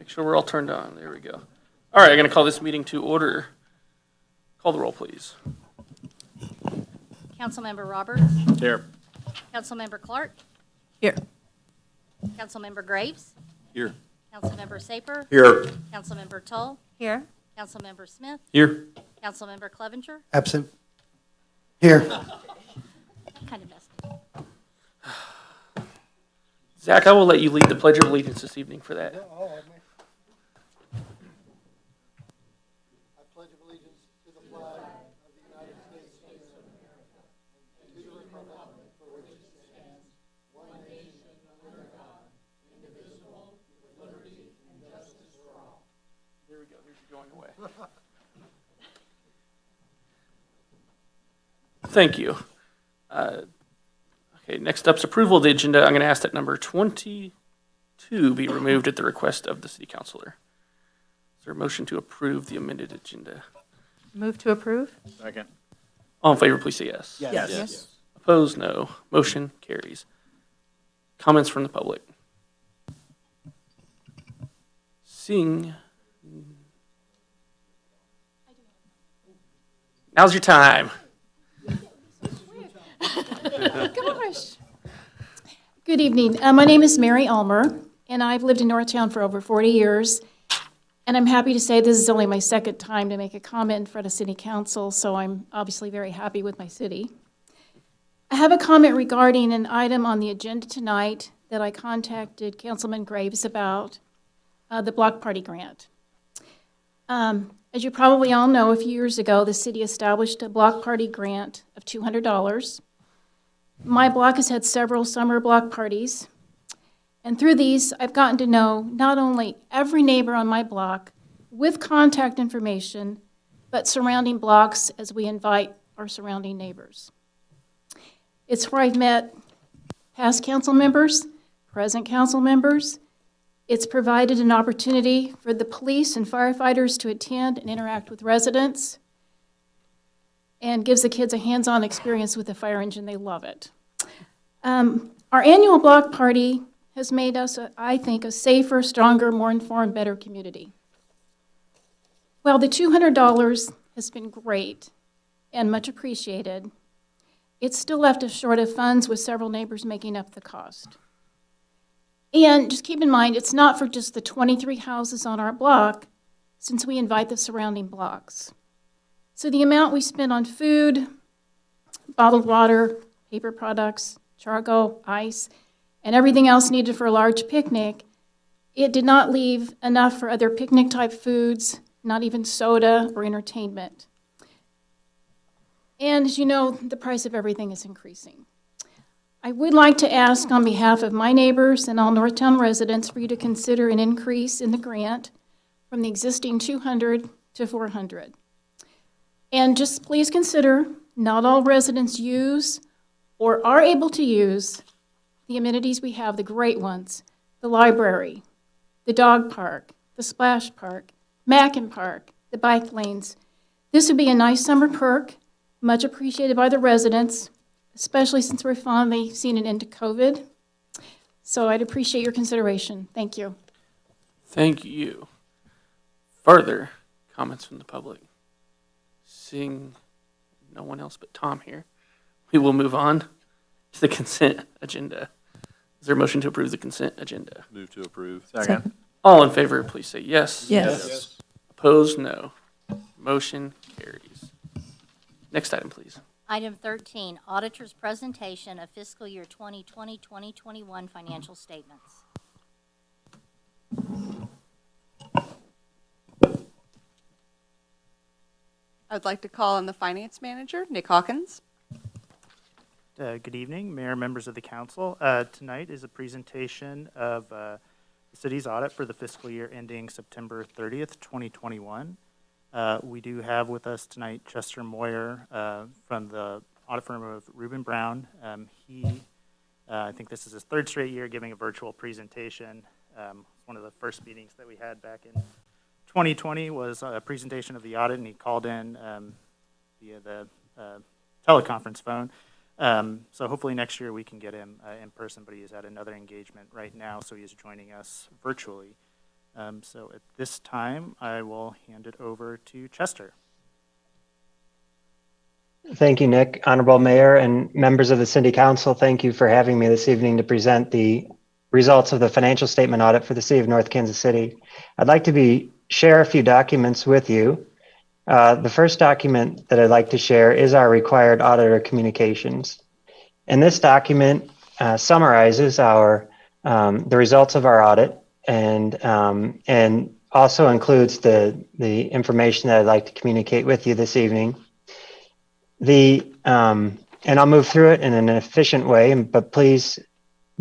Make sure we're all turned on. There we go. All right, I'm going to call this meeting to order. Call the roll, please. Councilmember Roberts. Here. Councilmember Clark. Here. Councilmember Graves. Here. Councilmember Saper. Here. Councilmember Tull. Here. Councilmember Smith. Here. Councilmember Clevenger. Absent. Here. That kind of messed me up. Zach, I will let you lead the Pledge of Allegiance this evening for that. I pledge allegiance to the flag of the United States of America and to the republic for which it stands, one nation under God, indivisible, with liberty and justice for all. There we go. Here's your going away. Thank you. Okay, next up's approval of the agenda. I'm going to ask that number 22 be removed at the request of the city councilor. Is there a motion to approve the amended agenda? Move to approve? Second. All in favor, please say yes. Yes. Opposed, no. Motion carries. Comments from the public? Seeing. Now's your time. Gosh. Good evening. My name is Mary Ulmer, and I've lived in Northtown for over 40 years. And I'm happy to say this is only my second time to make a comment in front of City Council, so I'm obviously very happy with my city. I have a comment regarding an item on the agenda tonight that I contacted Councilman Graves about, the block party grant. As you probably all know, a few years ago, the city established a block party grant of $200. My block has had several summer block parties, and through these, I've gotten to know not only every neighbor on my block with contact information, but surrounding blocks as we invite our surrounding neighbors. It's where I've met past council members, present council members. It's provided an opportunity for the police and firefighters to attend and interact with residents, and gives the kids a hands-on experience with the fire engine. They love it. Our annual block party has made us, I think, a safer, stronger, more informed, better community. While the $200 has been great and much appreciated, it's still left us short of funds, with several neighbors making up the cost. And just keep in mind, it's not for just the 23 houses on our block, since we invite the surrounding blocks. So the amount we spend on food, bottled water, paper products, charcoal, ice, and everything else needed for a large picnic, it did not leave enough for other picnic-type foods, not even soda or entertainment. And as you know, the price of everything is increasing. I would like to ask on behalf of my neighbors and all Northtown residents for you to consider an increase in the grant from the existing $200 to $400. And just please consider, not all residents use or are able to use the amenities we have, the great ones, the library, the dog park, the splash park, Mackin Park, the bike lanes. This would be a nice summer perk, much appreciated by the residents, especially since we're finally seeing an end to COVID. So I'd appreciate your consideration. Thank you. Thank you. Further comments from the public? Seeing no one else but Tom here, we will move on to the consent agenda. Is there a motion to approve the consent agenda? Move to approve. Second. All in favor, please say yes. Yes. Opposed, no. Motion carries. Next item, please. Item 13, auditor's presentation of fiscal year 2020-2021 financial statements. I'd like to call on the finance manager, Nick Hawkins. Good evening, Mayor, members of the council. Tonight is a presentation of the city's audit for the fiscal year ending September 30th, 2021. We do have with us tonight Chester Moyer from the audit firm of Reuben Brown. I think this is his third straight year giving a virtual presentation. One of the first meetings that we had back in 2020 was a presentation of the audit, and he called in via the teleconference phone. So hopefully next year we can get him in person, but he is at another engagement right now, so he is joining us virtually. So at this time, I will hand it over to Chester. Thank you, Nick. Honorable Mayor and members of the City Council, thank you for having me this evening to present the results of the financial statement audit for the City of North Kansas City. I'd like to share a few documents with you. The first document that I'd like to share is our required auditor communications. And this document summarizes the results of our audit and also includes the information that I'd like to communicate with you this evening. And I'll move through it in an efficient way, but please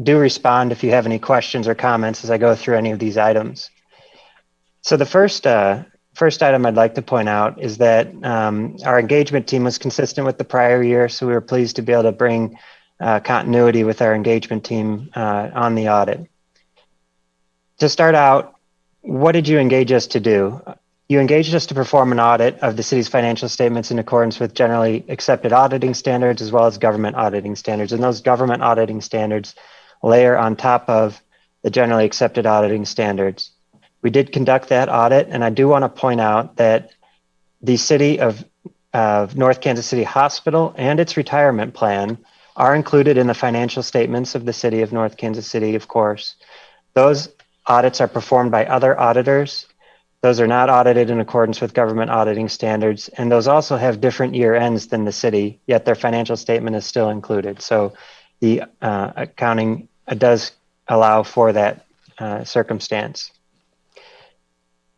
do respond if you have any questions or comments as I go through any of these items. So the first item I'd like to point out is that our engagement team was consistent with the prior year, so we were pleased to be able to bring continuity with our engagement team on the audit. To start out, what did you engage us to do? You engaged us to perform an audit of the city's financial statements in accordance with generally accepted auditing standards as well as government auditing standards. And those government auditing standards layer on top of the generally accepted auditing standards. We did conduct that audit, and I do want to point out that the City of North Kansas City Hospital and its retirement plan are included in the financial statements of the City of North Kansas City, of course. Those audits are performed by other auditors. Those are not audited in accordance with government auditing standards, and those also have different year ends than the city, yet their financial statement is still included. So the accounting does allow for that circumstance.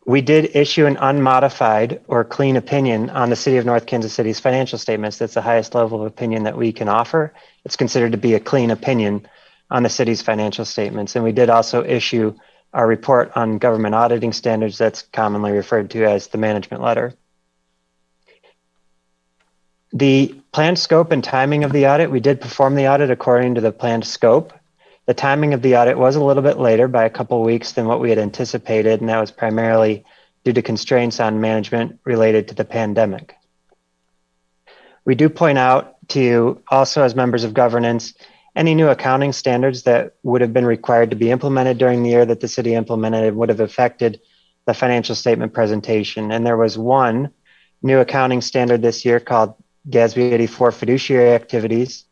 We did issue an unmodified or clean opinion on the City of North Kansas City's financial statements. That's the highest level of opinion that we can offer. It's considered to be a clean opinion on the city's financial statements. And we did also issue our report on government auditing standards, that's commonly referred to as the management letter. The planned scope and timing of the audit, we did perform the audit according to the planned scope. The timing of the audit was a little bit later by a couple of weeks than what we had anticipated, and that was primarily due to constraints on management related to the pandemic. We do point out to you also as members of governance any new accounting standards that would have been required to be implemented during the year that the city implemented would have affected the financial statement presentation. And there was one new accounting standard this year called GASB 84 fiduciary activities.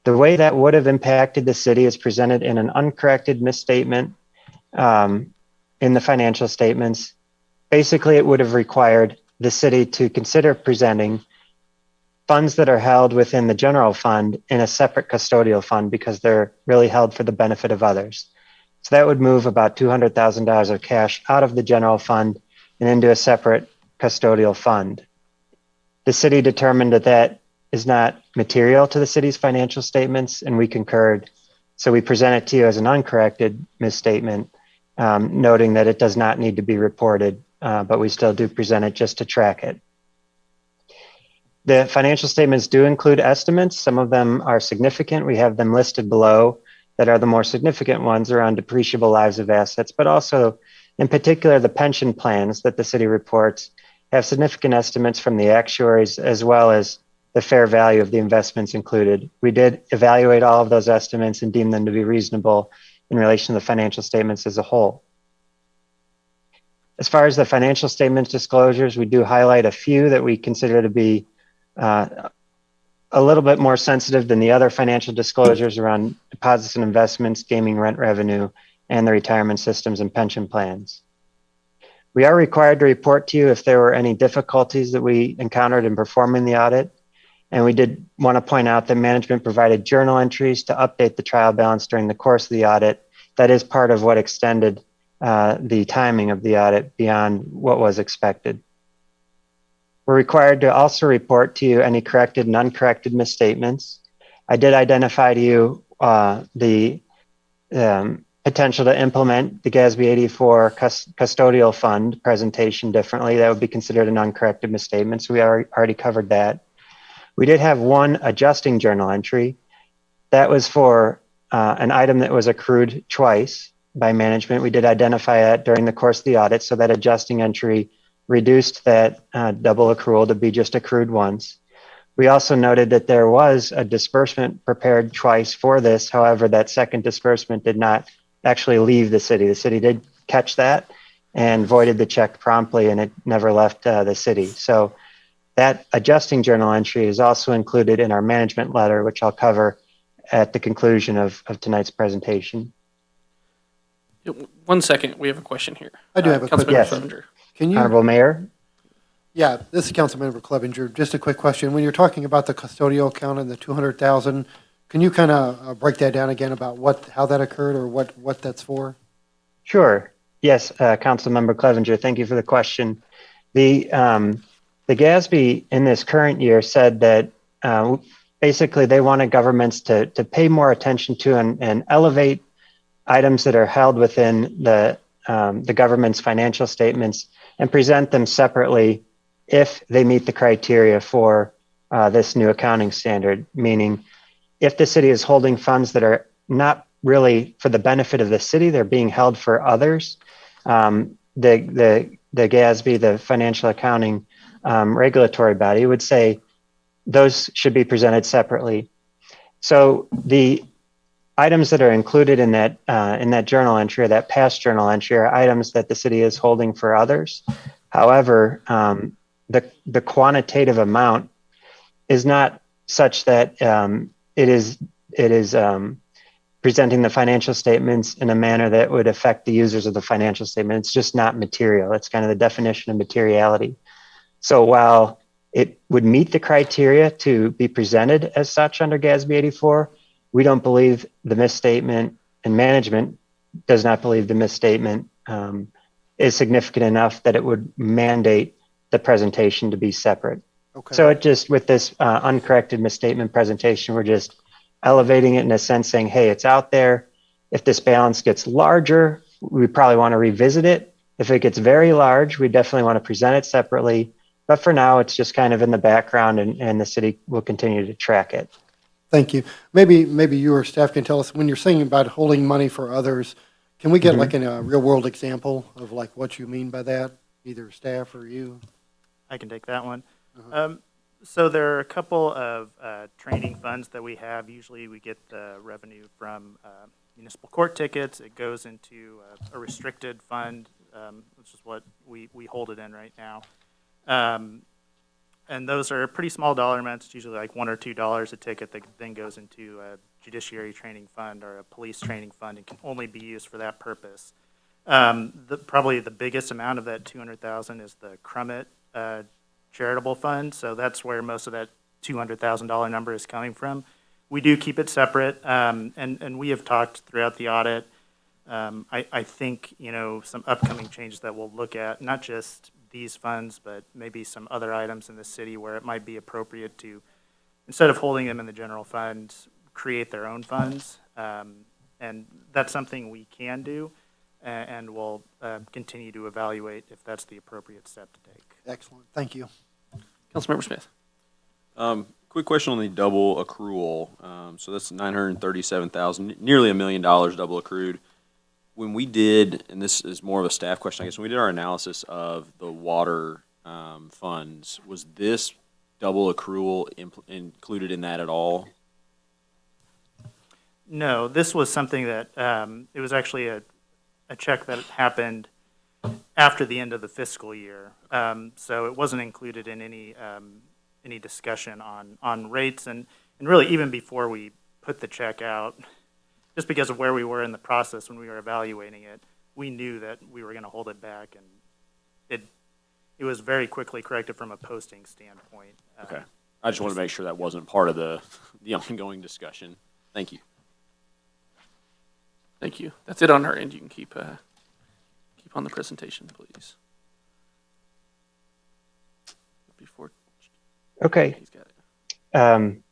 The way that would have impacted the city is presented in an uncorrected misstatement in the financial statements. Basically, it would have required the city to consider presenting funds that are held within the general fund in a separate custodial fund because they're really held for the benefit of others. So that would move about $200,000 of cash out of the general fund and into a separate custodial fund. The city determined that that is not material to the city's financial statements, and we concurred. So we present it to you as an uncorrected misstatement, noting that it does not need to be reported, but we still do present it just to track it. The financial statements do include estimates. Some of them are significant. We have them listed below that are the more significant ones around depreciable lives of assets, but also in particular, the pension plans that the city reports have significant estimates from the actuaries as well as the fair value of the investments included. We did evaluate all of those estimates and deem them to be reasonable in relation to the financial statements as a whole. As far as the financial statements disclosures, we do highlight a few that we consider to be a little bit more sensitive than the other financial disclosures around deposits and investments, gaming rent revenue, and the retirement systems and pension plans. We are required to report to you if there were any difficulties that we encountered in performing the audit. And we did want to point out that management provided journal entries to update the trial balance during the course of the audit. That is part of what extended the timing of the audit beyond what was expected. We're required to also report to you any corrected and uncorrected misstatements. I did identify to you the potential to implement the GASB 84 custodial fund presentation differently. That would be considered an uncorrected misstatement, so we already covered that. We did have one adjusting journal entry. That was for an item that was accrued twice by management. We did identify that during the course of the audit, so that adjusting entry reduced that double accrual to be just accrued once. We also noted that there was a disbursement prepared twice for this. However, that second disbursement did not actually leave the city. The city did catch that and voided the check promptly, and it never left the city. So that adjusting journal entry is also included in our management letter, which I'll cover at the conclusion of tonight's presentation. Yeah, 1 second, we have a question here. I do have a quick Councilmember Yes. Clevenger. Can you, Honorable Mayor? yeah, this is Councilmember Clevenger. Just a quick question. When you're talking about the custodial account and the 200,000, can you kind of break that down again about how that occurred or what that's for? Sure. Yes, Councilmember Clevenger, thank you for the question. The GASB in this current year said that basically they wanted governments to pay more attention to and elevate items that are held within the government's financial statements and present them separately if they meet the criteria for this new accounting standard, meaning if the city is holding funds that are not really for the benefit of the city, they're being held for others. The GASB, the financial accounting regulatory body, would say those should be presented separately. So the items that are included in that journal entry, or that past journal entry, are items that the city is holding for others. However, the quantitative amount is not such that it is presenting the financial statements in a manner that would affect the users of the financial statement. It's just not material. It's kind of the definition of materiality. So while it would meet the criteria to be presented as such under GASB 84, we don't believe the misstatement, and management does not believe the misstatement is significant enough that it would mandate the presentation to be separate. Okay. So it just, with this uncorrected misstatement presentation, we're just elevating it in a sense, saying, hey, it's out there. If this balance gets larger, we probably want to revisit it. If it gets very large, we definitely want to present it separately. But for now, it's just kind of in the background, and the city will continue to track it. Thank you. Maybe you or staff can tell us, when you're saying about holding money for others, can we get like a real world example of like what you mean by that, either staff or you? I can take that one. So there are a couple of training funds that we have. Usually we get the revenue from municipal court tickets. It goes into a restricted fund, which is what we hold it in right now. And those are pretty small dollar amounts, usually like $1 or $2 a ticket, that then goes into a judiciary training fund or a police training fund and can only be used for that purpose. Probably the biggest amount of that $200,000 is the Crummett charitable fund, so that's where most of that $200,000 number is coming from. We do keep it separate, and we have talked throughout the audit. I think, some upcoming changes that we'll look at, not just these funds, but maybe some other items in the city where it might be appropriate to, instead of holding them in the general fund, create their own funds. And that's something we can do, and we'll continue to evaluate if that's the appropriate step to take. Excellent. Thank you. Councilmember Smith. Quick question on the double accrual. So that's $937,000, nearly $1 million double accrued. When we did, and this is more of a staff question, I guess, when we did our analysis of the water funds, was this double accrual included in that at all? No, this was something that, it was actually a check that happened after the end of the fiscal year. So it wasn't included in any discussion on rates, and really even before we put the check out, just because of where we were in the process when we were evaluating it, we knew that we were going to hold it back, and it was very quickly corrected from a posting standpoint. Okay. I just want to make sure that wasn't part of the ongoing discussion. Thank you. Thank you. That's it on our end. You can keep on the presentation, please. Before Okay. he's got it.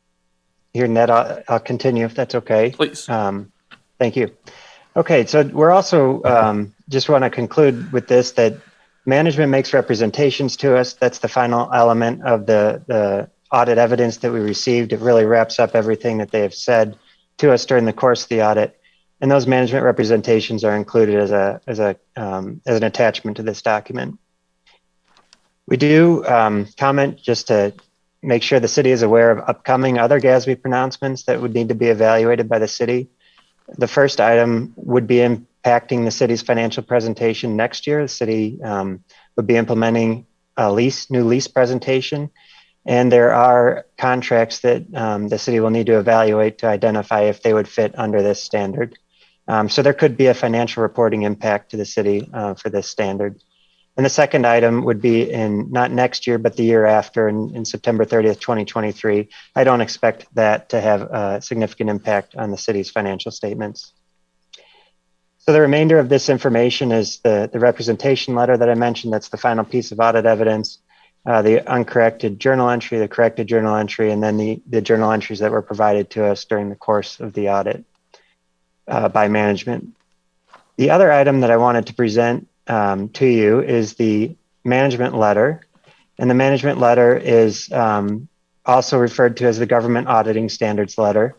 Here, Ned, I'll continue if that's okay. Please. Thank you. Okay, so we're also just want to conclude with this, that management makes representations to us. That's the final element of the audit evidence that we received. It really wraps up everything that they have said to us during the course of the audit. And those management representations are included as an attachment to this document. We do comment just to make sure the city is aware of upcoming other GASB pronouncements that would need to be evaluated by the city. The first item would be impacting the city's financial presentation next year. The city would be implementing a new lease presentation, and there are contracts that the city will need to evaluate to identify if they would fit under this standard. So there could be a financial reporting impact to the city for this standard. And the second item would be in not next year, but the year after, in September 30th, 2023. I don't expect that to have a significant impact on the city's financial statements. So the remainder of this information is the representation letter that I mentioned. That's the final piece of audit evidence, the uncorrected journal entry, the corrected journal entry, and then the journal entries that were provided to us during the course of the audit by management. The other item that I wanted to present to you is the management letter. And the management letter is also referred to as the government auditing standards letter.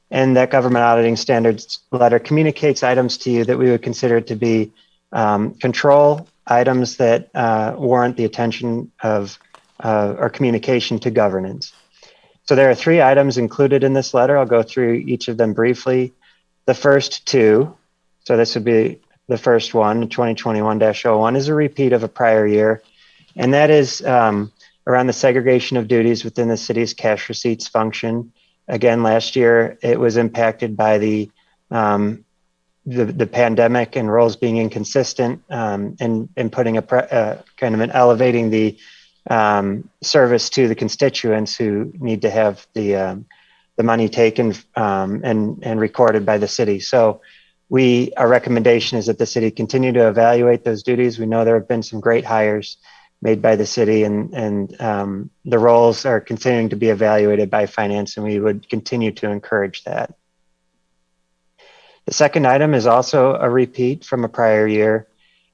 And that government auditing standards letter communicates items to you that we would consider to be control items that warrant the attention of or communication to governance. So there are 3 items included in this letter. I'll go through each of them briefly. The first 2, so this would be the first one, 2021-01, is a repeat of a prior year. And that is around the segregation of duties within the city's cash receipts function. Again, last year, it was impacted by the pandemic and roles being inconsistent and putting kind of elevating the service to the constituents who need to have the money taken and recorded by the city. So our recommendation is that the city continue to evaluate those duties. We know there have been some great hires made by the city, and the roles are continuing to be evaluated by finance, and we would continue to encourage that. The second item is also a repeat from a prior year,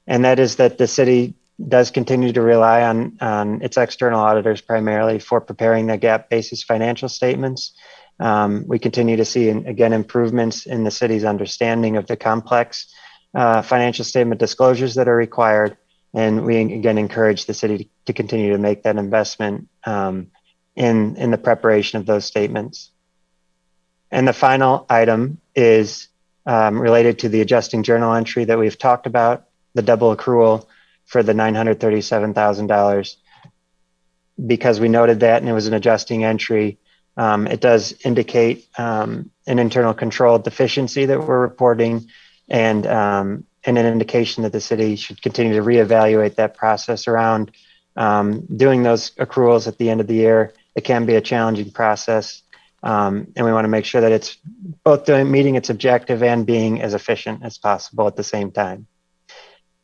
and that is that the city does continue to rely on its external auditors primarily for preparing the GAAP basis financial statements. We continue to see, again, improvements in the city's understanding of the complex financial statement disclosures that are required. And we, again, encourage the city to continue to make that investment in the preparation of those statements. And the final item is related to the adjusting journal entry that we've talked about, the double accrual for the $937,000. Because we noted that and it was an adjusting entry, it does indicate an internal control deficiency that we're reporting, and an indication that the city should continue to reevaluate that process around doing those accruals at the end of the year. It can be a challenging process, and we want to make sure that it's both meeting its objective and being as efficient as possible at the same time.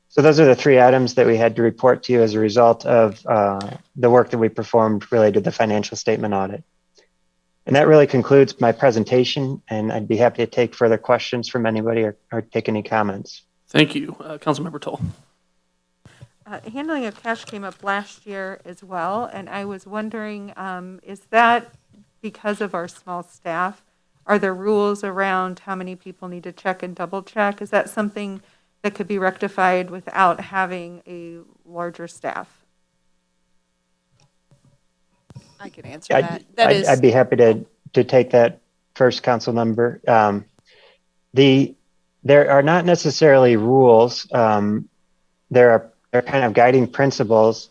So those are the 3 items that we had to report to you as a result of the work that we performed related to the financial statement audit. And that really concludes my presentation, and I'd be happy to take further questions from anybody or take any comments. Thank you. Councilmember Toll. Handling of cash came up last year as well, and I was wondering, is that because of our small staff? Are there rules around how many people need to check and double check? Is that something that could be rectified without having a larger staff? I can answer that. I'd be happy to take that first, council member. There are not necessarily rules. There are kind of guiding principles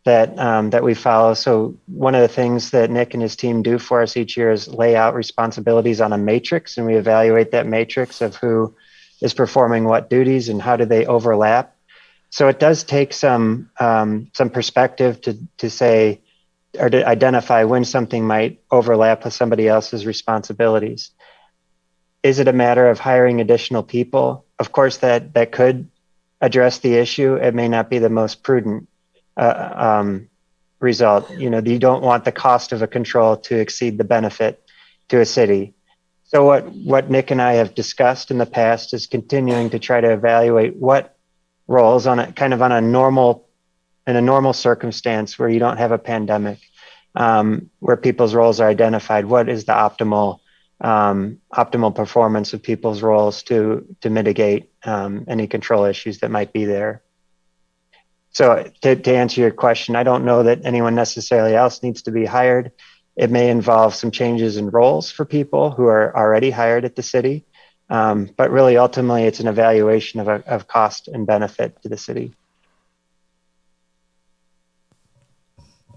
that we follow. So one of the things that Nick and his team do for us each year is lay out responsibilities on a matrix, and we evaluate that matrix of who is performing what duties and how do they overlap. So it does take some perspective to say, or to identify when something might overlap with somebody else's responsibilities. Is it a matter of hiring additional people? Of course, that could address the issue. It may not be the most prudent result. You don't want the cost of a control to exceed the benefit to a city. So what Nick and I have discussed in the past is continuing to try to evaluate what roles in a normal circumstance where you don't have a pandemic, where people's roles are identified, what is the optimal performance of people's roles to mitigate any control issues that might be there. So to answer your question, I don't know that anyone necessarily else needs to be hired. It may involve some changes in roles for people who are already hired at the city. But really, ultimately, it's an evaluation of cost and benefit to the city.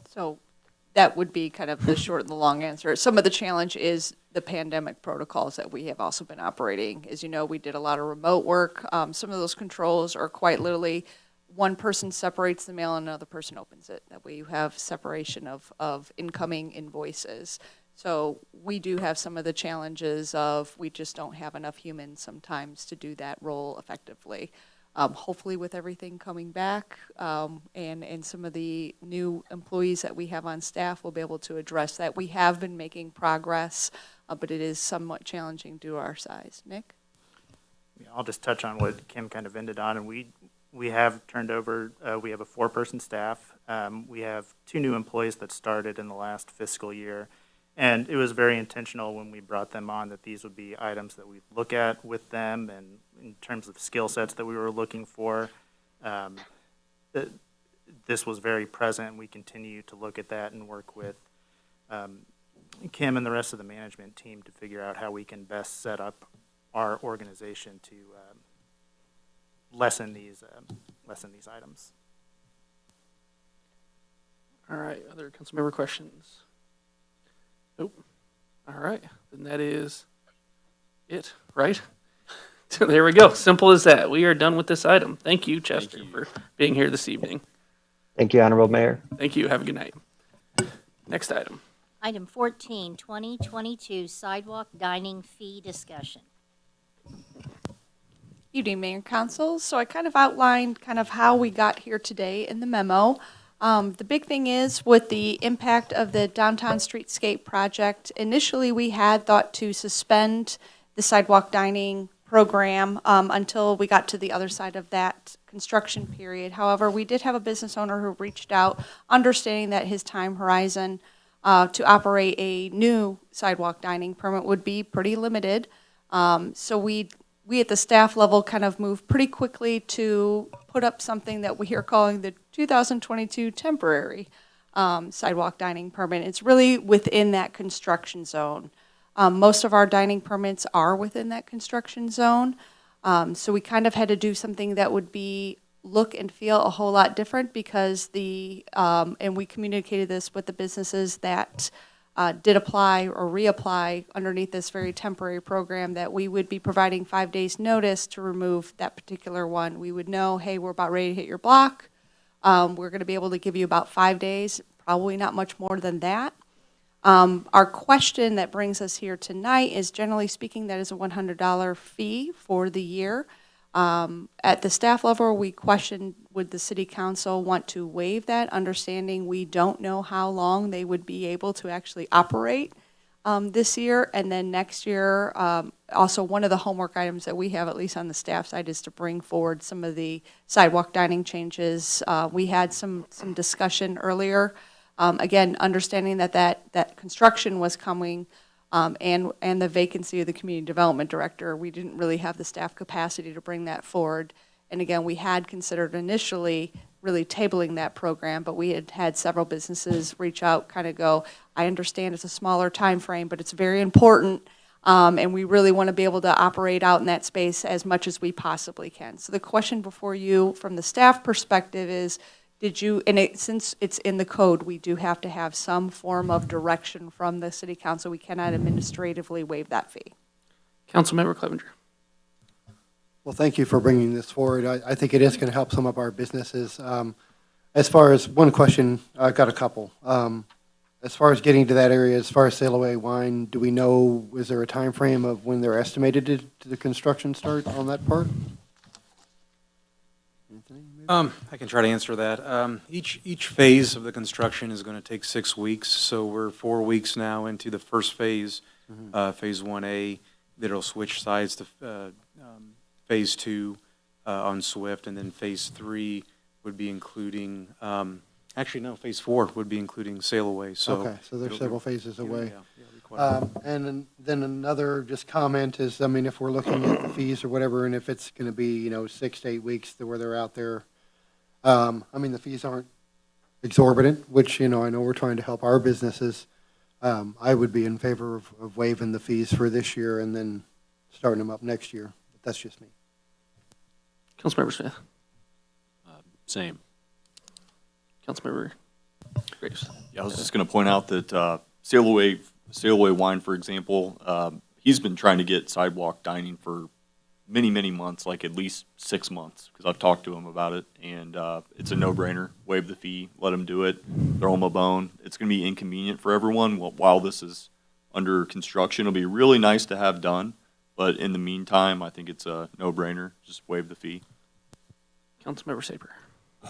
So that would be kind of the short and the long answer. Some of the challenge is the pandemic protocols that we have also been operating. As you know, we did a lot of remote work. Some of those controls are quite literally one person separates the mail and another person opens it. That way you have separation of incoming invoices. So we do have some of the challenges of we just don't have enough humans sometimes to do that role effectively. Hopefully with everything coming back and some of the new employees that we have on staff, we'll be able to address that. We have been making progress, but it is somewhat challenging due to our size. Nick? Yeah, I'll just touch on what Kim kind of ended on, and we have turned over, we have a 4-person staff. We have 2 new employees that started in the last fiscal year. And it was very intentional when we brought them on that these would be items that we'd look at with them and in terms of skill sets that we were looking for. This was very present. We continue to look at that and work with Kim and the rest of the management team to figure out how we can best set up our organization to lessen these items. All right, other council member questions? Nope. All right, then that is it, right? So there we go. Simple as that. We are done with this item. Thank you, Chester, for being here this evening. Thank you, Honorable Mayor. Thank you. Have a good night. Next item. Item 14, 2022 sidewalk dining fee discussion. Evening, Mayor and Council. So I kind of outlined kind of how we got here today in the memo. The big thing is with the impact of the downtown streetscape project, initially we had thought to suspend the sidewalk dining program until we got to the other side of that construction period. However, we did have a business owner who reached out, understanding that his time horizon to operate a new sidewalk dining permit would be pretty limited. So we at the staff level kind of moved pretty quickly to put up something that we are calling the 2022 temporary sidewalk dining permit. It's really within that construction zone. Most of our dining permits are within that construction zone. So we kind of had to do something that would be look and feel a whole lot different because and we communicated this with the businesses that did apply or reapply underneath this very temporary program that we would be providing 5 days notice to remove that particular one. We would know, hey, we're about ready to hit your block. We're going to be able to give you about 5 days, probably not much more than that. Our question that brings us here tonight is, generally speaking, that is a $100 fee for the year. At the staff level, we questioned, would the city council want to waive that, understanding we don't know how long they would be able to actually operate this year. And then next year, also one of the homework items that we have, at least on the staff side, is to bring forward some of the sidewalk dining changes. We had some discussion earlier. Again, understanding that construction was coming and the vacancy of the community development director, we didn't really have the staff capacity to bring that forward. And again, we had considered initially really tabling that program, but we had several businesses reach out, kind of go, I understand it's a smaller time frame, but it's very important, and we really want to be able to operate out in that space as much as we possibly can. So the question before you from the staff perspective is, since it's in the code, we do have to have some form of direction from the city council. We cannot administratively waive that fee. Councilmember Clevenger. Well, thank you for bringing this forward. I think it is going to help some of our businesses. As far as one question, I've got a couple. As far as getting to that area, as far as sail away wine, do we know, is there a time frame of when they're estimated to the construction start on that part? I can try to answer that. Each phase of the construction is going to take 6 weeks, so we're 4 weeks now into the first phase, Phase 1A, that'll switch sides to Phase 2 on Swift, and then Phase 3 would be including, Phase 4 would be including Sail Away. So Okay, so there's several phases away. Yeah, And then another just comment is, I mean, if we're looking at the fees or whatever, and if it's going to be, 6 to 8 weeks to where they're out there, I mean, the fees aren't exorbitant, which, I know we're trying to help our businesses. I would be in favor of waiving the fees for this year and then starting them up next year. But that's just me. Councilmember Smith. Same. Councilmember Graves. Yeah, I was just going to point out that Sail Away Wine, for example, he's been trying to get sidewalk dining for many, many months, like at least 6 months, because I've talked to him about it, and it's a no-brainer. Waive the fee, let him do it, throw him a bone. It's going to be inconvenient for everyone while this is under construction. It'll be really nice to have done, but in the meantime, I think it's a no-brainer. Just waive the fee. Councilmember Saper.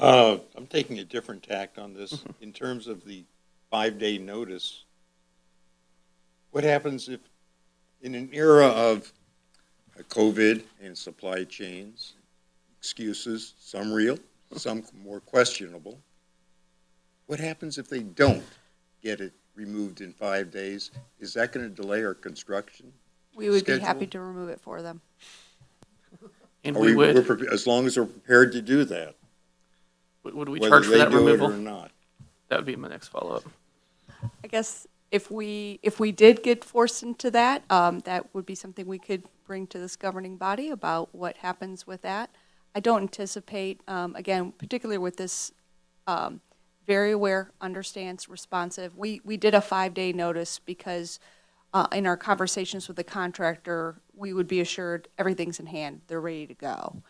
I'm taking a different tact on this in terms of the 5-day notice. What happens if, in an era of COVID and supply chains, excuses, some real, some more questionable, what happens if they don't get it removed in 5 days? Is that going to delay our construction? We would be schedule? happy to remove it for them. And Are we would, as long as we're prepared to do that, would we whether charge for they that do it removal? or not. That would be my next follow-up. I guess if we did get forced into that, that would be something we could bring to this governing body about what happens with that. I don't anticipate, again, particularly with this, very aware, understands, responsive. We did a 5-day notice because in our conversations with the contractor, we would be assured everything's in hand, they're ready to go.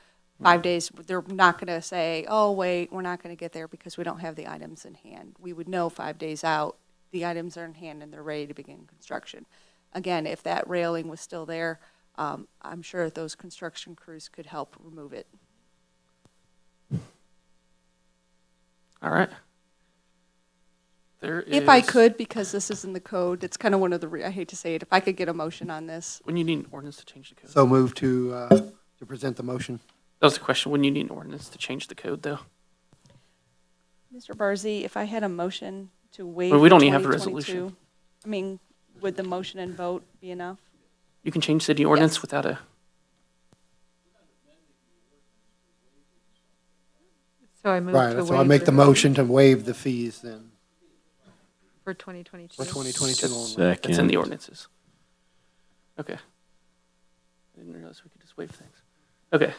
5 days, they're not going to say, oh, wait, we're not going to get there because we don't have the items in hand. We would know 5 days out, the items are in hand and they're ready to begin construction. Again, if that railing was still there, I'm sure those construction crews could help remove it. All right. There is. If I could, because this is in the code, it's kind of one of the, I hate to say it, if I could get a motion on this. When you need an ordinance to change the code. So move to present the motion. That was the question. When you need an ordinance to change the code, though. Mr. Barzy, if I had a motion to waive Well, we don't the even have a 2022, resolution. I mean, would the motion and vote be enough? You can change city ordinance Yes. without a, So I move Right, to so I waive make the motion to waive the fees then for 2022. for 2022 only. Second. that's in the ordinances. Okay. I didn't realize we could just waive things. Okay.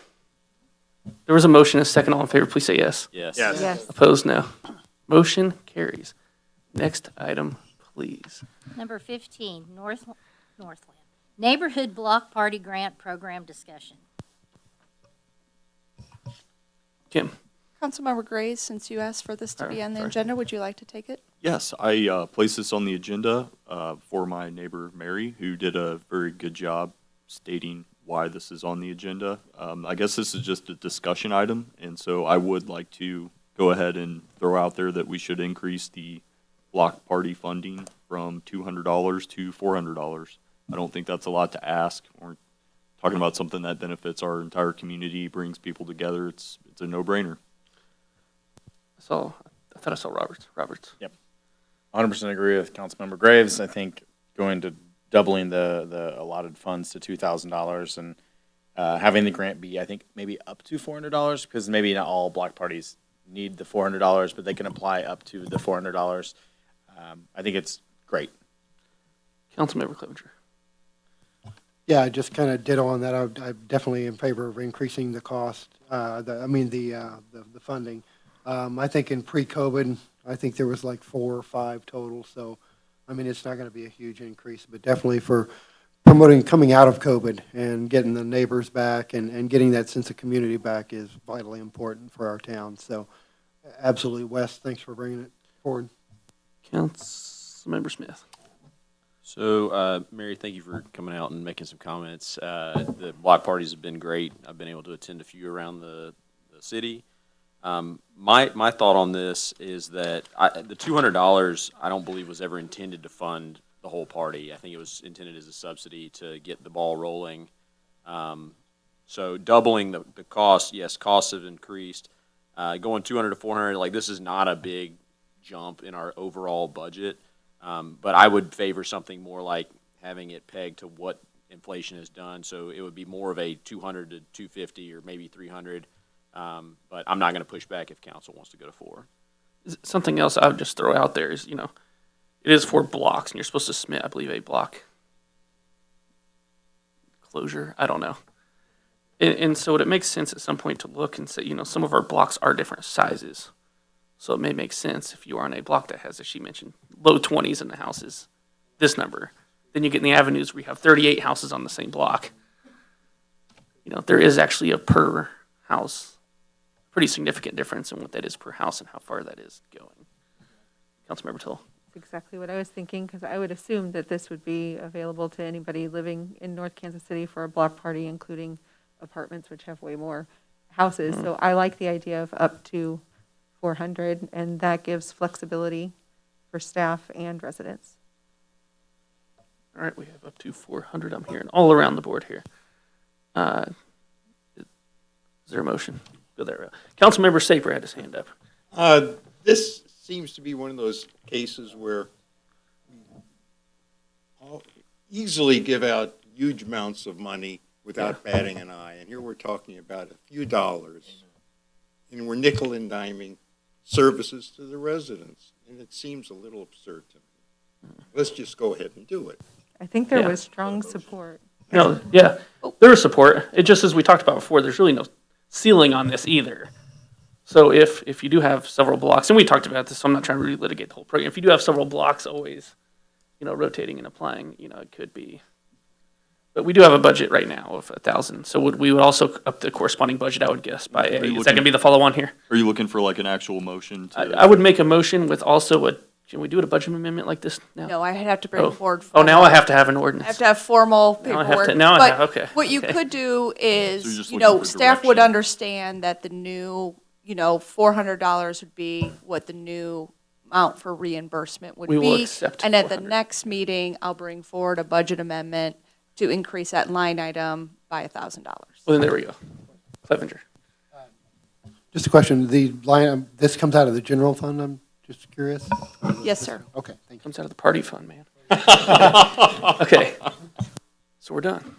There was a motion, a second. All in favor, please say yes. Yes. Yes. Opposed, no. Motion carries. Next item, please. Number 15, Northland. Neighborhood Block Party Grant Program discussion. Kim. Councilmember Graves, since you asked for this to be on the agenda, would you like to take it? Yes, I placed this on the agenda for my neighbor Mary, who did a very good job stating why this is on the agenda. I guess this is just a discussion item, and so I would like to go ahead and throw out there that we should increase the block party funding from $200 to $400. I don't think that's a lot to ask. We're talking about something that benefits our entire community, brings people together. It's a no-brainer. I thought I saw Roberts. Yep. 100% agree with Councilmember Graves. I think going to doubling the allotted funds to $2,000 and having the grant be, I think, maybe up to $400, because maybe not all block parties need the $400, but they can apply up to the $400. I think it's great. Councilmember Clevenger. Yeah, I just kind of ditto on that. I'm definitely in favor of increasing the cost, the funding. I think in pre-COVID, I think there was like 4 or 5 total. So, I mean, it's not going to be a huge increase, but definitely for promoting coming out of COVID and getting the neighbors back and getting that sense of community back is vitally important for our town. So, absolutely, Wes, thanks for bringing it forward. Councilmember Smith. So, Mary, thank you for coming out and making some comments. The block parties have been great. I've been able to attend a few around the city. My thought on this is that the $200 I don't believe was ever intended to fund the whole party. I think it was intended as a subsidy to get the ball rolling. So doubling the cost, yes, costs have increased. Going 200 to 400, like this is not a big jump in our overall budget. But I would favor something more like having it pegged to what inflation has done. So it would be more of a 200 to 250 or maybe 300. But I'm not going to push back if council wants to go to 4. Something else I would just throw out there is, it is 4 blocks, and you're supposed to submit, I believe, a block closure. I don't know. And so it makes sense at some point to look and say, you know, some of our blocks are different sizes. So it may make sense if you are on a block that has, as she mentioned, low 20s in the houses, this number. Then you get in the avenues where you have 38 houses on the same block. You know, there is actually a per house, pretty significant difference in what that is per house and how far that is going. Councilmember Till. That's exactly what I was thinking, because I would assume that this would be available to anybody living in North Kansas City for a block party, including apartments, which have way more houses. So I like the idea of up to 400, and that gives flexibility for staff and residents. All right, we have up to 400, I'm hearing, all around the board here. Is there a motion? Go there. Councilmember Saper had his hand up. This seems to be one of those cases where I'll easily give out huge amounts of money without batting an eye. And here we're talking about a few dollars, and we're nickel and diming services to the residents. And it seems a little absurd to me. Let's just go ahead and do it. I think there was strong support. No, yeah, there is support. It just, as we talked about before, there's really no ceiling on this either. So if you do have several blocks, and we talked about this, so I'm not trying to relitigate the whole program. If you do have several blocks always, you know, rotating and applying, you know, it could be. But we do have a budget right now of 1,000. So we would also up the corresponding budget, I would guess, by A. Is that going to be the follow-on here? Are you looking for like an actual motion? I would make a motion with also a, can we do it a budget amendment like this now? No, I have to bring forward. Oh, now I have to have an ordinance. I have to have formal Now I have paperwork. to- now I But have- okay, What you okay. could do So you're is, just you looking know, for staff would direction. understand that the new, you know, $400 would be what the new amount for reimbursement would be. We will accept And at the 400. next meeting, I'll bring forward a budget amendment to increase that line item by $1,000. Well, then there we go. Clevenger. Just a question, the line, this comes out of the general fund, I'm just curious? Yes, sir. Okay, thank you. Comes out of the party fund, man. Okay. So we're done.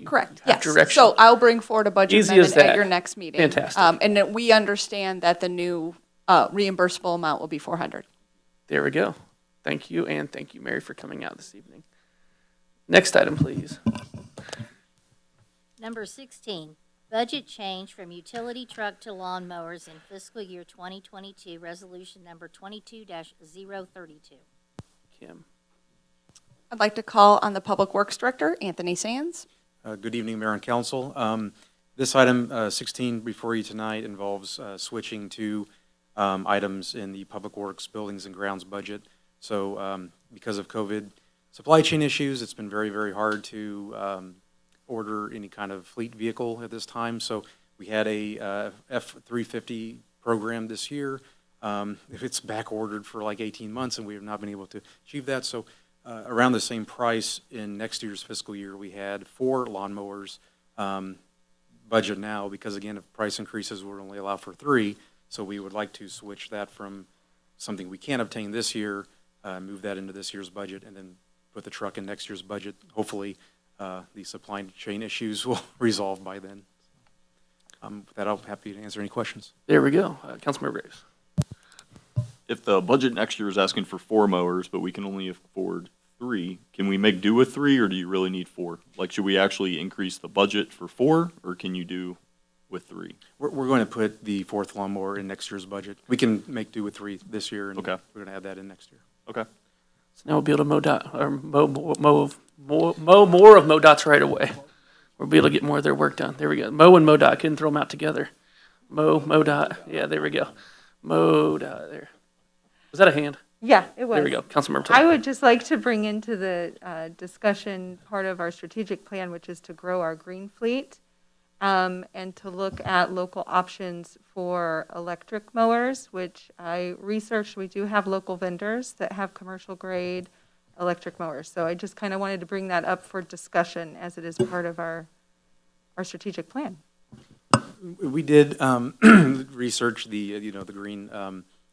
Correct, have yes. direction. So I'll bring forward a budget Easy as amendment at that. your next meeting. Fantastic. And that we understand that the new reimbursable amount will be 400. There we go. Thank you, and thank you, Mary, for coming out this evening. Next item, please. Number 16, budget change from utility truck to lawn mowers in fiscal year 2022, resolution number 22-032. Kim. I'd like to call on the Public Works Director, Anthony Sands. Good evening, Mayor and Council. This item, 16, before you tonight involves switching to items in the Public Works Buildings and Grounds budget. So because of COVID supply chain issues, it's been very, very hard to order any kind of fleet vehicle at this time. So we had a F-350 program this year. It's back ordered for like 18 months, and we have not been able to achieve that. So around the same price in next year's fiscal year, we had 4 lawnmowers budget now, because again, if price increases, we'll only allow for 3. So we would like to switch that from something we can't obtain this year, move that into this year's budget, and then put the truck in next year's budget. Hopefully, the supply chain issues will resolve by then. With that, I'll be happy to answer any questions. There we go. Councilmember Graves. If the budget next year is asking for 4 mowers, but we can only afford 3, can we make do with 3, or do you really need 4? Like, should we actually increase the budget for 4, or can you do with 3? We're going to put the 4th lawnmower in next year's budget. We can make do with 3 this year, and Okay. we're going to add that in next year. Okay. So now we'll be able to mow more of MoDOT's right away. We'll be able to get more of their work done. There we go. Mow and MoDOT. Couldn't throw them out together. MoDOT. Yeah, there we go. MoDOT. There. Was that a hand? Yeah, it was. There we go. Councilmember I Taylor. would just like to bring into the discussion part of our strategic plan, which is to grow our green fleet, and to look at local options for electric mowers, which I researched. We do have local vendors that have commercial grade electric mowers. So I just kind of wanted to bring that up for discussion as it is part of our strategic plan. We did research the the green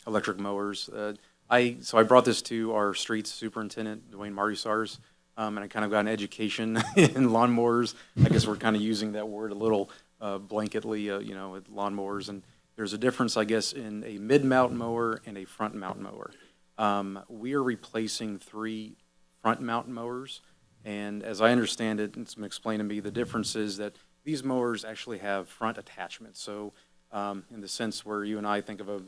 electric mowers. So I brought this to our streets superintendent, Dwayne Martisars, and I kind of got an education in lawnmowers. I guess we're kind of using that word a little blanketly, with lawnmowers. And there's a difference, I guess, in a mid-mount mower and a front-mount mower. We are replacing 3 front-mount mowers, And as I understand it, it's been explained to me, the difference is that these mowers actually have front attachments. So in the sense where you and I think of a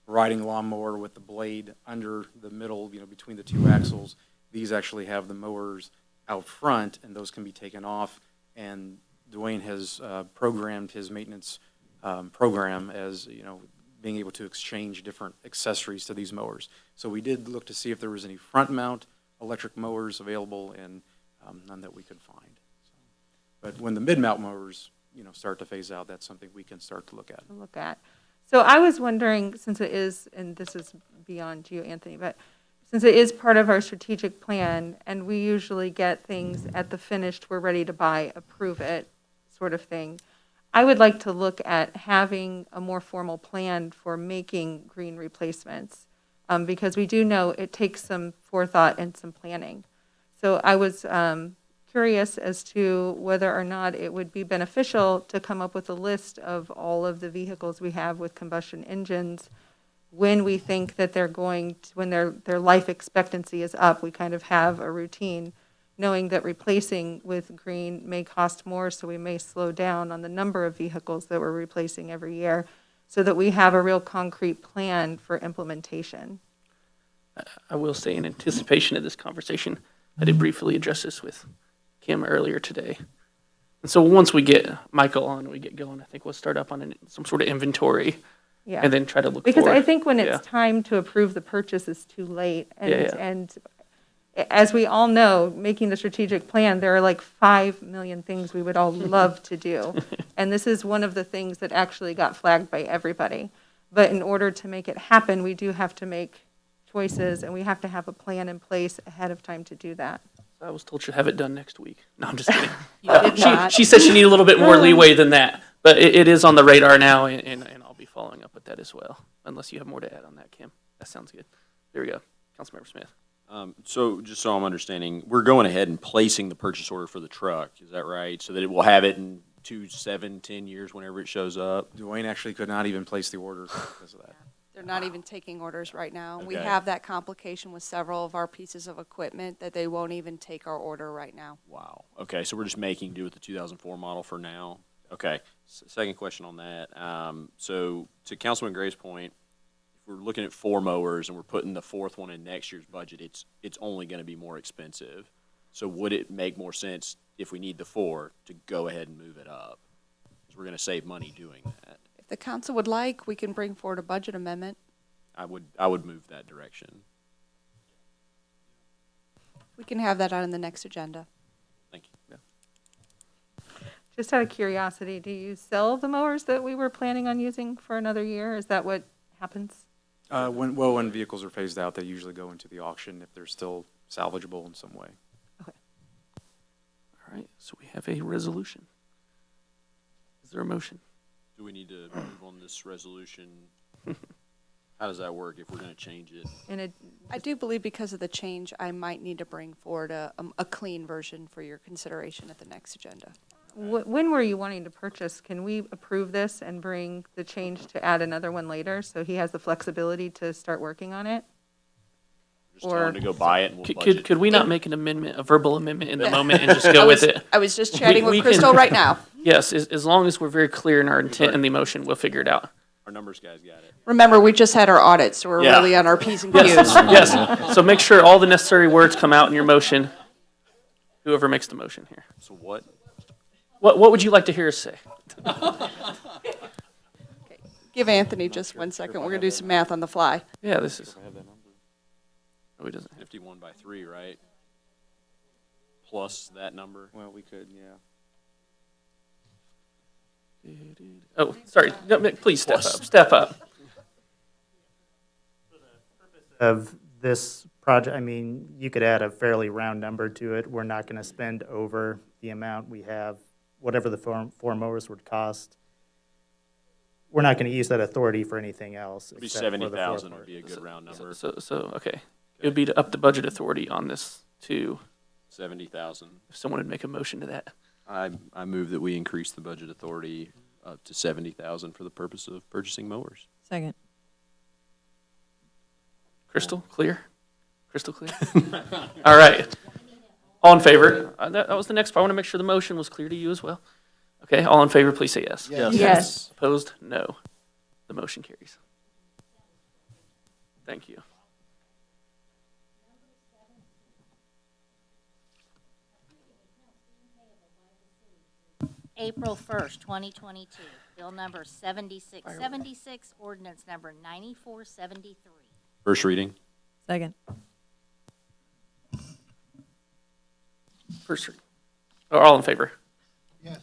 riding lawnmower with the blade under the middle, between the two axles, these actually have the mowers out front, and those can be taken off. And Dwayne has programmed his maintenance program as, being able to exchange different accessories to these mowers. So we did look to see if there was any front mount electric mowers available, and none that we could find. So, but when the mid-mount mowers, start to phase out, that's something we can start to look at. So I was wondering, since it is, and this is beyond you, Anthony, but since it is part of our strategic plan, and we usually get things at the finished, we're ready to buy, approve it, sort of thing, I would like to look at having a more formal plan for making green replacements, because we do know it takes some forethought and some planning. So I was curious as to whether or not it would be beneficial to come up with a list of all of the vehicles we have with combustion engines, when we think that they're going to, when their life expectancy is up, we kind of have a routine, knowing that replacing with green may cost more, so we may slow down on the number of vehicles that we're replacing every year, so that we have a real concrete plan for implementation. I will say, in anticipation of this conversation, I did briefly address this with Kim earlier today. And so once we get Michael on and we get going, I think we'll start up on some sort of inventory. Yeah. And then try to look Because for, I think when yeah. it's time to approve the purchase is too late. And, Yeah. and as we all know, making the strategic plan, there are like 5 million things we would all love to do. And this is one of the things that actually got flagged by everybody. But in order to make it happen, we do have to make choices, and we have to have a plan in place ahead of time to do that. I was told she'd have it done next week. No, I'm just kidding. You did not. She said she needed a little bit more leeway than that, but it is on the radar now, and I'll be following up with that as well, unless you have more to add on that, Kim. That sounds good. There we go. Councilmember Smith. So just so I'm understanding, we're going ahead and placing the purchase order for the truck, is that right? So that it will have it in 2, 7, 10 years, whenever it shows up? Dwayne actually could not even place the order because of that. They're not even taking orders right now. We Okay. have that complication with several of our pieces of equipment that they won't even take our order right now. Wow. Okay, so we're just making do with the 2004 model for now? Okay. Second question on that. So to Councilman Gray's point, if we're looking at 4 mowers and we're putting the 4th one in next year's budget, it's only going to be more expensive. So would it make more sense, if we need the 4, to go ahead and move it up? Because we're going to save money doing that. If the council would like, we can bring forward a budget amendment. I would move that direction. We can have that on the next agenda. Thank you. Just out of curiosity, do you sell the mowers that we were planning on using for another year? Is that what happens? When vehicles are phased out, they usually go into the auction if they're still salvageable in some way. All right, so we have a resolution. Is there a motion? Do we need to move on this resolution? How does that work if we're going to change it? And I do believe because of the change, I might need to bring forward a clean version for your consideration at the next agenda. when were you wanting to purchase? Can we approve this and bring the change to add another one later, so he has the flexibility to start working on it? Just tell them to go buy it and we'll budget. Could we not make an amendment, a verbal amendment in the moment and just go with it? I was just chatting We with can- Crystal right now. Yes, as long as we're very clear in our intent in the motion, we'll figure it out. Our numbers guys got it. Remember, we just had our audit, so we're Yeah. really on our P's and Q's. Yes, yes. So make sure all the necessary words come out in your motion, whoever makes the motion here. So what? What would you like to hear us say? Give Anthony just 1 second. We're going to do some math on the fly. Yeah, this is. Oh, he doesn't have. 51 by 3, right? Plus that number? Well, we could, yeah. Oh, sorry. No, please step up. Step up. Of this project, I mean, you could add a fairly round number to it. We're not going to spend over the amount we have, whatever the four mowers would cost. We're not going to use that authority for anything else. It'd be except for the 70,000 four would be a good round number. So okay. It would be to up the budget authority on this to, 70,000. if someone would make a motion to that. I move that we increase the budget authority up to 70,000 for the purpose of purchasing mowers. Second. Crystal clear? Crystal clear? All right. All in favor? That was the next part. I want to make sure the motion was clear to you as well. Okay, all in favor, please say yes. Yes. Yes. Opposed? No. The motion carries. Thank you. April 1st, 2022, bill number 7676, ordinance number 9473. First reading. Second. First reading. All in favor?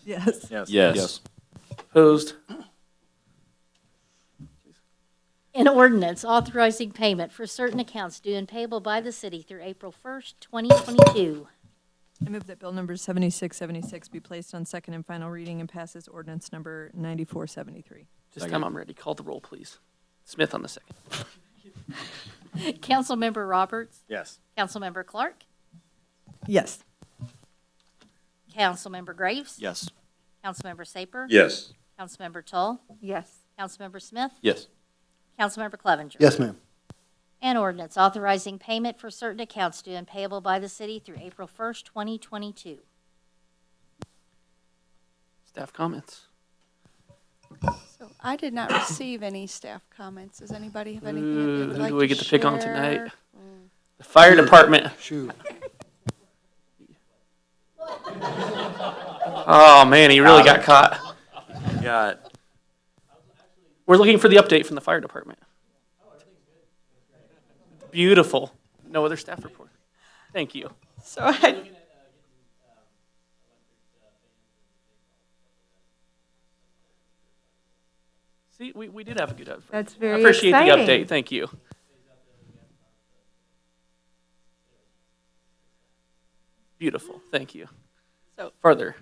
Yes. Yes. Opposed? An ordinance authorizing payment for certain accounts due and payable by the city through April 1st, 2022. I move that bill number 7676 be placed on second and final reading and passes ordinance number 9473. This time I'm ready. Call the roll, please. Smith on the second. Councilmember Roberts, Yes. Councilmember Clark, Yes. Councilmember Graves, Yes. Councilmember Saper, Yes. Councilmember Tull, Yes. Councilmember Smith, Yes. Councilmember Clevenger. Yes, ma'am. An ordinance authorizing payment for certain accounts due and payable by the city through April 1st, 2022. Staff comments. So I did not receive any staff comments. Does anybody have anything that they Ooh, would who like do we to get to pick on share? tonight? The fire department. Shoot. Oh, man, he really got caught. Got. We're looking for the update from the fire department. Beautiful. No other staff report. Thank you. So I, See, we did have a good update. That's I very appreciate the exciting. update. Thank you. Beautiful. Thank you. So- Further.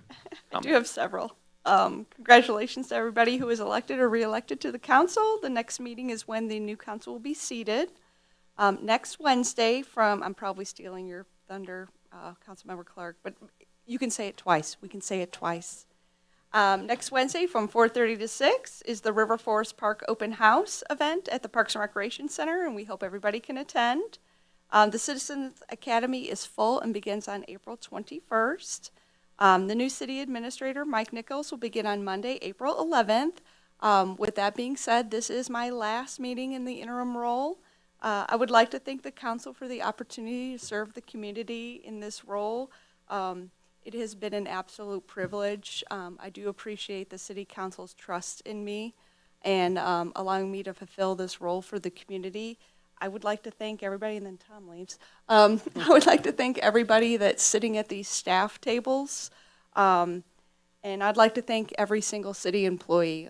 I do have several. Congratulations to everybody who is elected or reelected to the council. The next meeting is when the new council will be seated. Next Wednesday I'm probably stealing your thunder, Councilmember Clark, but you can say it twice. We can say it twice. Next Wednesday from 4:30 to 6 is the River Forest Park Open House event at the Parks and Recreation Center, and we hope everybody can attend. The Citizens Academy is full and begins on April 21st. The new city administrator, Mike Nichols, will begin on Monday, April 11th. With that being said, this is my last meeting in the interim role. I would like to thank the council for the opportunity to serve the community in this role. It has been an absolute privilege. I do appreciate the city council's trust in me and allowing me to fulfill this role for the community. I would like to thank everybody, and then Tom leaves. I would like to thank everybody that's sitting at these staff tables. And I'd like to thank every single city employee.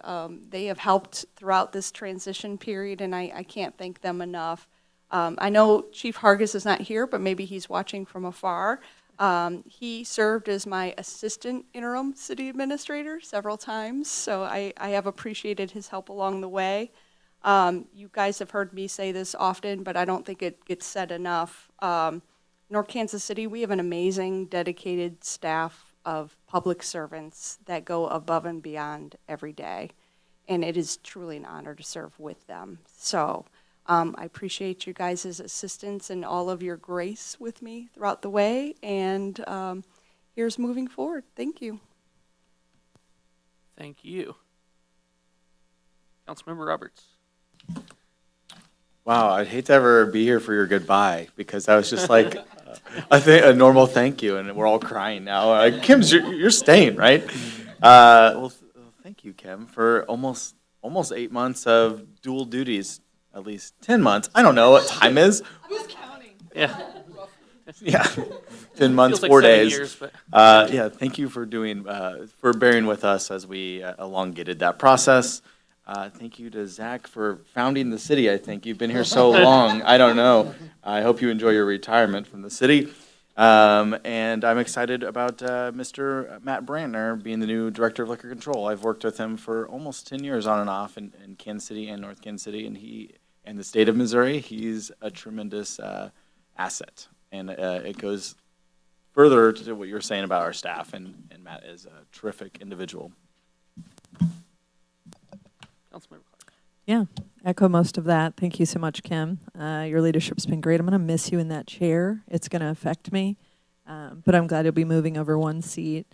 They have helped throughout this transition period, and I can't thank them enough. I know Chief Hargis is not here, but maybe he's watching from afar. He served as my assistant interim city administrator several times, so I have appreciated his help along the way. You guys have heard me say this often, but I don't think it gets said enough. North Kansas City, we have an amazing, dedicated staff of public servants that go above and beyond every day, and it is truly an honor to serve with them. So I appreciate you guys' assistance and all of your grace with me throughout the way, and here's moving forward. Thank you. Thank you. Councilmember Roberts. Wow, I'd hate to ever be here for your goodbye because that was just like I think a normal thank you, and we're all crying now. Kim's, you're staying, right? Thank you, Kim, for almost 8 months of dual duties, at least 10 months. I don't know what time is. I was counting. Yeah. Yeah, 10 months, Feels like 4 7 days. years, but- Yeah, thank you for for bearing with us as we elongated that process. Thank you to Zach for founding the city. I think you've been here so long. I don't know. I hope you enjoy your retirement from the city. And I'm excited about Mr. Matt Brandner being the new Director of Liquor Control. I've worked with him for almost 10 years on and off in Kansas City and North Kansas City, and the state of Missouri. He's a tremendous asset. And it goes further to what you were saying about our staff, and Matt is a terrific individual. Councilmember Clark. Yeah, echo most of that. Thank you so much, Kim. Your leadership's been great. I'm going to miss you in that chair. It's going to affect me. but I'm glad you'll be moving over one seat.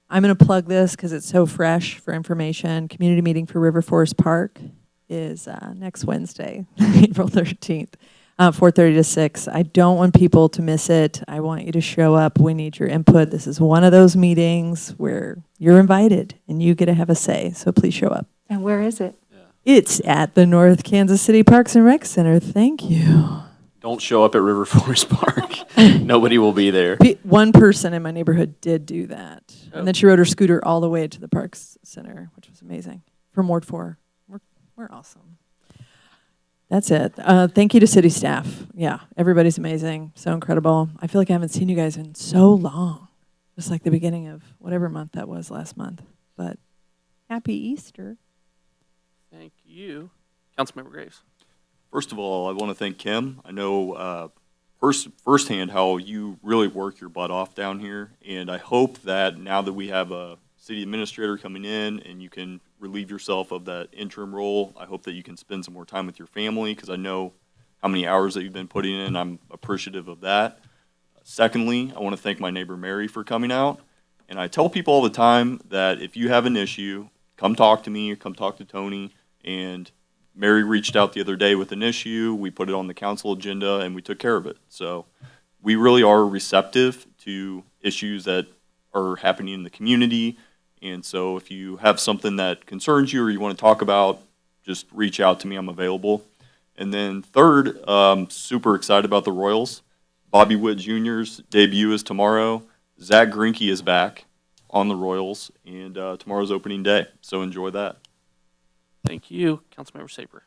I'm going to plug this because it's so fresh for information. Community meeting for River Forest Park is next Wednesday, April 13th, 4:30 to 6. I don't want people to miss it. I want you to show up. We need your input. This is one of those meetings where you're invited and you get to have a say, so please show up. And where is it? It's at the North Kansas City Parks and Rec Center. Thank you. Don't show up at River Forest Park. Nobody will be there. One person in my neighborhood did do that. And then she rode her scooter all the way to the Parks Center, which was amazing, from Ward 4. We're awesome. That's it. Thank you to city staff. Yeah, everybody's amazing. So incredible. I feel like I haven't seen you guys in so long. Just like the beginning of whatever month that was last month. But happy Easter. Thank you. Councilmember Graves. First of all, I want to thank Kim. I know firsthand how you really work your butt off down here, and I hope that now that we have a city administrator coming in and you can relieve yourself of that interim role, I hope that you can spend some more time with your family, because I know how many hours that you've been putting in. I'm appreciative of that. Secondly, I want to thank my neighbor Mary for coming out, and I tell people all the time that if you have an issue, come talk to me or come talk to Tony. And Mary reached out the other day with an issue. We put it on the council agenda and we took care of it. So we really are receptive to issues that are happening in the community. And so if you have something that concerns you or you want to talk about, just reach out to me. I'm available. And then third, super excited about the Royals. Bobby Witt Jr.'s debut is tomorrow. Zach Greinke is back on the Royals, and tomorrow's opening day. So enjoy that. Thank you. Councilmember Saper.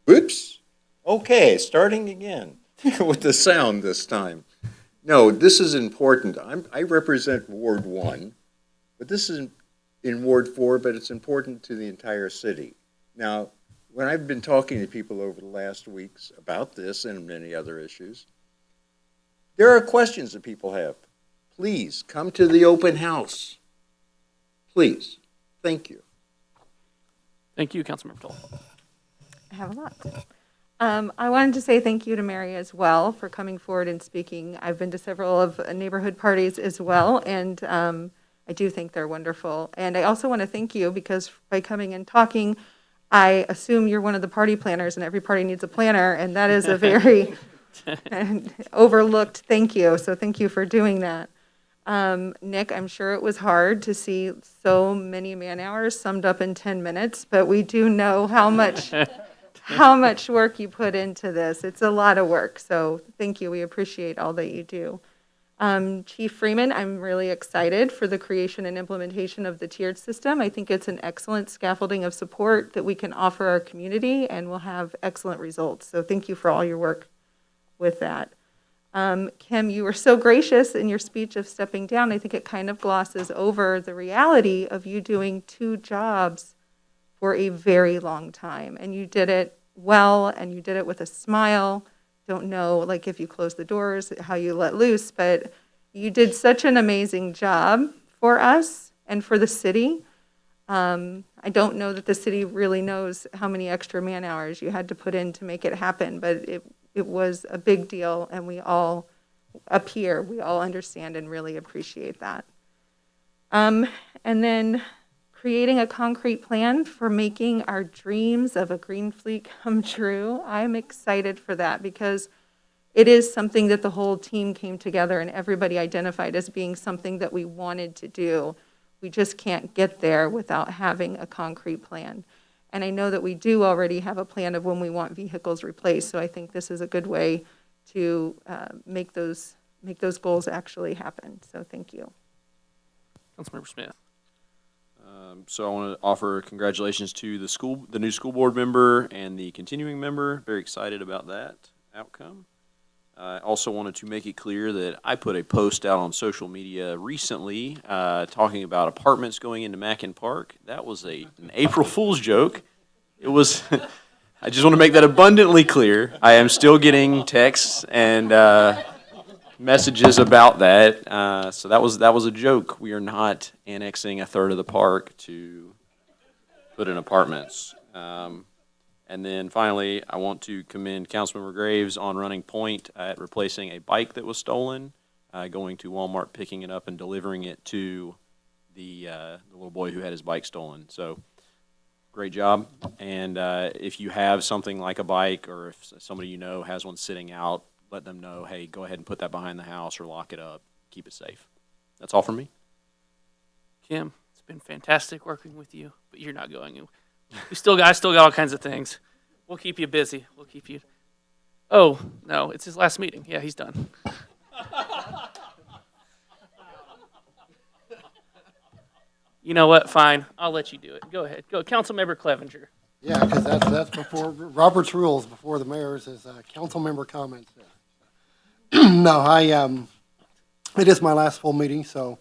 Whoops. Okay, starting again with the sound this time. No, this is important. I represent Ward 1, but this is in Ward 4, but it's important to the entire city. Now, when I've been talking to people over the last weeks about this and many other issues, there are questions that people have. Please come to the open house. Please. Thank you. Thank you, Councilmember Toll. I have a lot. I wanted to say thank you to Mary as well for coming forward and speaking. I've been to several of neighborhood parties as well, and I do think they're wonderful. And I also want to thank you because by coming and talking, I assume you're one of the party planners, and every party needs a planner, and that is a very overlooked thank you. So thank you for doing that. Nick, I'm sure it was hard to see so many man-hours summed up in 10 minutes, but we do know how much work you put into this. It's a lot of work, so thank you. We appreciate all that you do. Chief Freeman, I'm really excited for the creation and implementation of the tiered system. I think it's an excellent scaffolding of support that we can offer our community, and we'll have excellent results. So thank you for all your work with that. Kim, you were so gracious in your speech of stepping down. I think it kind of glosses over the reality of you doing 2 jobs for a very long time. And you did it well, and you did it with a smile. Don't know, like, if you close the doors, how you let loose, but you did such an amazing job for us and for the city. I don't know that the city really knows how many extra man hours you had to put in to make it happen, but it was a big deal, and we all up here, we all understand and really appreciate that. And then creating a concrete plan for making our dreams of a green fleet come true. I'm excited for that because it is something that the whole team came together and everybody identified as being something that we wanted to do. We just can't get there without having a concrete plan. And I know that we do already have a plan of when we want vehicles replaced, so I think this is a good way to make those goals actually happen. So thank you. Councilmember Smith. So I want to offer congratulations to the new school board member and the continuing member. Very excited about that outcome. I also wanted to make it clear that I put a post out on social media recently talking about apartments going into Mackin Park. That was an April Fool's joke. It was, I just want to make that abundantly clear. I am still getting texts and messages about that. So that was a joke. We are not annexing a third of the park to put in apartments. And then finally, I want to commend Councilmember Graves on running point at replacing a bike that was stolen, going to Walmart, picking it up, and delivering it to the little boy who had his bike stolen. So great job. And if you have something like a bike, or if somebody you know has one sitting out, let them know, hey, go ahead and put that behind the house or lock it up. Keep it safe. That's all from me. Kim, it's been fantastic working with you, but you're not going. I still got all kinds of things. We'll keep you busy. We'll keep you. Oh, no, it's his last meeting. Yeah, he's done. You know what? Fine. I'll let you do it. Go ahead. Go. Councilmember Clevenger. Yeah, because that's before, Robert's rules, before the mayor's is council member comments there. No, it is my last full meeting, so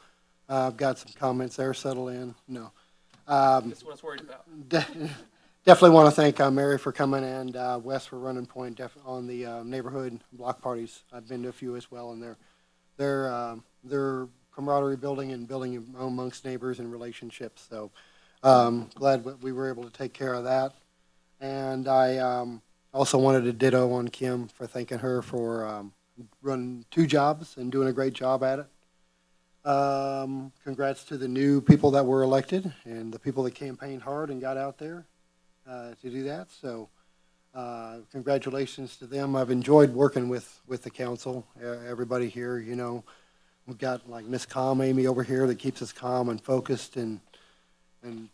I've got some comments there, settle in. No. That's what I was worried about. Definitely want to thank Mary for coming and Wes for running point on the neighborhood block parties. I've been to a few as well, and they're camaraderie building and building amongst neighbors and relationships. So glad we were able to take care of that. And I also wanted to ditto on Kim for thanking her for running 2 jobs and doing a great job at it. Congrats to the new people that were elected and the people that campaigned hard and got out there to do that. So congratulations to them. I've enjoyed working with the council, everybody here. You know, we've got like Miss Calm Amy over here that keeps us calm and focused, and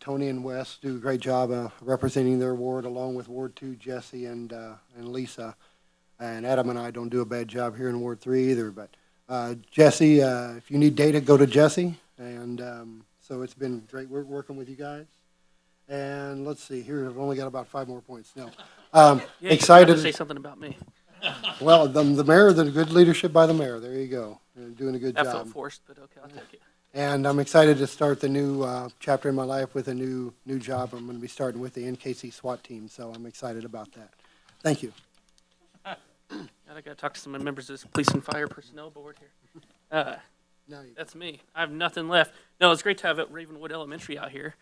Tony and Wes do a great job representing their ward, along with Ward 2, Jesse and Lisa. And Adam and I don't do a bad job here in Ward 3 either, but Jesse, if you need data, go to Jesse. And so it's been great working with you guys. And let's see, here, I've only got about 5 more points. No. Yeah, Excited to say something about me. Well, the mayor, the good leadership by the mayor. There you go. You're doing a good That job. felt forced, but okay, I'll take it. And I'm excited to start the new chapter in my life with a new job. I'm going to be starting with the NKC SWAT team, so I'm excited about that. Thank you. I got to talk to some members of this police and fire personnel board here. That's me. I have nothing left. No, it's great to have Ravenwood Elementary out here.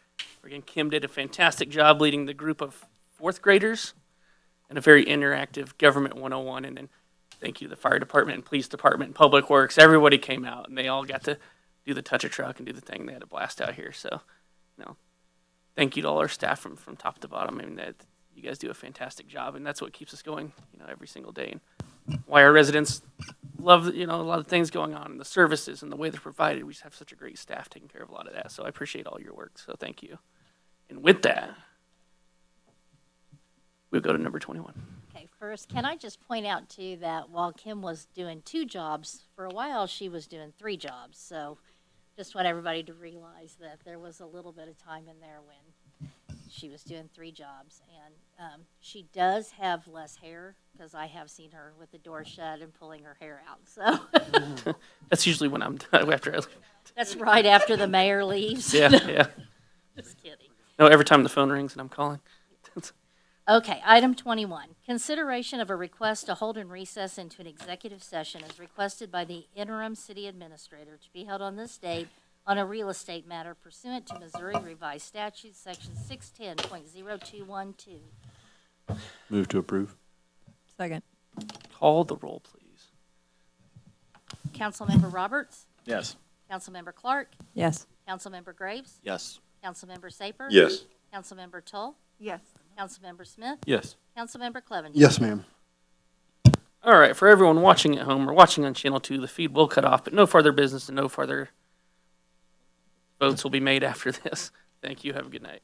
Again, Kim did a fantastic job leading the group of 4th graders and a very interactive Government 101. And then thank you to the fire department and police department and public works. Everybody came out and they all got to do the touch a truck and do the thing. They had a blast out here. So, thank you to all our staff from top to bottom. I mean, you guys do a fantastic job, and that's what keeps us going, every single day. And why our residents love, a lot of things going on, and the services and the way they're provided. We just have such a great staff taking care of a lot of that. So I appreciate all your work. So thank you. And with that, we'll go to number 21. Okay, first, can I just point out, too, that while Kim was doing 2 jobs, for a while she was doing 3 jobs. So just want everybody to realize that there was a little bit of time in there when she was doing 3 jobs. And she does have less hair, because I have seen her with the door shut and pulling her hair out. So That's usually when I'm done after I leave. that's right after the mayor leaves. Yeah. Just kidding. No, every time the phone rings and I'm calling. Okay, item 21, consideration of a request to hold and recess into an executive session as requested by the interim city administrator to be held on this date on a real estate matter pursuant to Missouri Revised Statutes, Section 610.0212. Move to approve. Second. Call the roll, please. Councilmember Roberts? Yes. Councilmember Clark? Yes. Councilmember Graves? Yes. Councilmember Saper? Yes. Councilmember Tull? Yes. Councilmember Smith? Yes. Councilmember Clevenger? Yes, ma'am. All right, for everyone watching at home or watching on Channel 2, the feed will cut off, but no further business and no further votes will be made after this. Thank you. Have a good night.